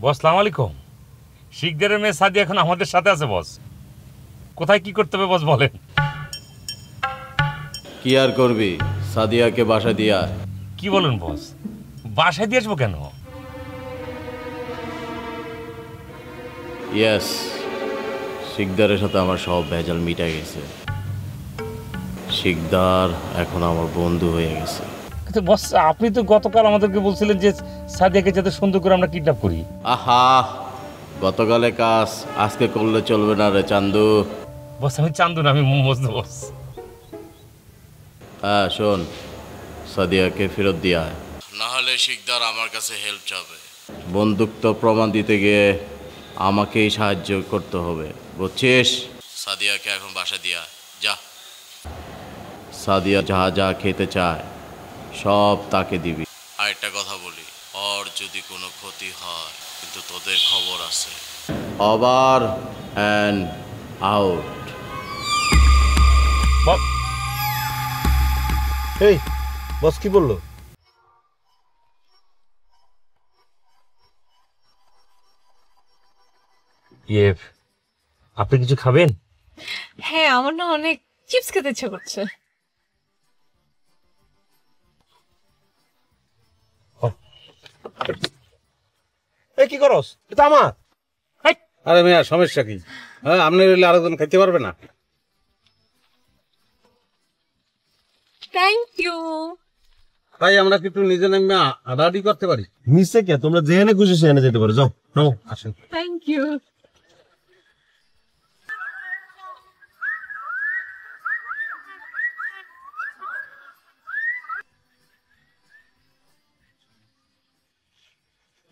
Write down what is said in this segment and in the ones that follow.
বস সালাম আলাইকুম। শিকদারের মেয়ে সাদি এখন আমাদের সাথে আছে বস। কোথায় কি করতে হবে বস বলেন। কি আর করবি, সাদিয়াকে বাসা দিয়া। কি বলেন বস, বাসায় দিয়ে আসবো কেন? ইয়েস, শিকদারের সাথে আমার সব ভেজাল মিটা গেছে। শিকদার এখন আমার বন্ধু হয়ে গেছে। কিন্তু বস আপনি তো গতকাল আমাদেরকে বলছিলেন যে সাদিয়াকে যাতে সুন্দর করে আমরা কিডন্যাপ করি। আহা, গতকালে কাজ আজকে করলে চলবে না রে চান্দু। বস আমি চান্দু না, আমি মজনু বস। হ্যাঁ শোন, সাদিয়াকে ফেরত দিয়া না হলে শিকদার আমার কাছে হেল্প চাবে। বন্দুক তো প্রমাণ দিতে গিয়ে আমাকেই সাহায্য করতে হবে, বুঝছিস? সাদিয়াকে এখন বাসা দিয়া যা। সাদিয়া যা যা খেতে চায় সব তাকে দিবি। আর একটা কথা বলি, ওর যদি কোনো ক্ষতি হয় কিন্তু তোদের খবর আছে। Over and out. এই বস কি বললো? ইয়ে, আপনি কিছু খাবেন? হ্যাঁ, আমার না অনেক চিপস খেতে ইচ্ছে করছে। এই কি করস? এটা আমার। আরে মেয়া সমস্যা কি? হ্যাঁ, আপনি রইলে আরেকজন খাইতে পারবে না? Thank you. তাই আমরা কিন্তু নিজে নামে আডাআডি করতে পারি। নিচে কে? তোমরা যেখানে খুশি সেখানে যেতে পারো, যাও নাও। আসেন। Thank you.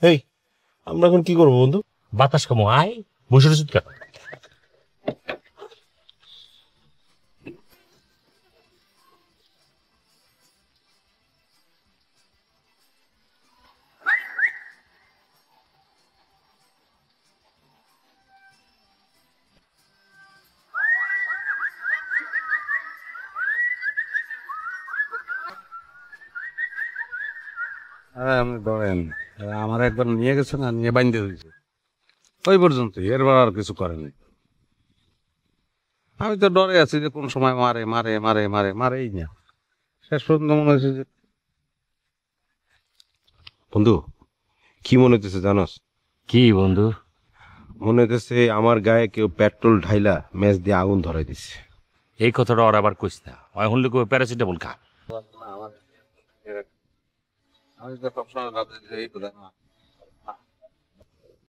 এই আমরা এখন কি করবো বন্ধু? বাতাস কমো, আয় বসে রসুদ কেন? হ্যাঁ, আপনি ধরেন আমার একবার নিয়ে গেছে না, নিয়ে বাইন্ধে দিয়েছে ওই পর্যন্ত, এরবার আর কিছু করেনি। আমি তো ডরে আছি যে কোন সময় মারে মারে মারে মারে মারেই না। শেষ পর্যন্ত মনে হয়েছে যে বন্ধু কি মনে হইতেছে জানোস? কি বন্ধু? মনে হইতেছে আমার গায়ে কেউ পেট্রোল ঢাইলা ম্যাচ দিয়ে আগুন ধরাই দিচ্ছে। এই কথাটা ওর আবার কইস না, হয় হলে কই প্যারাসিটামল খা। আমি তো সবসময় ভাবছি যে এই বোধহয়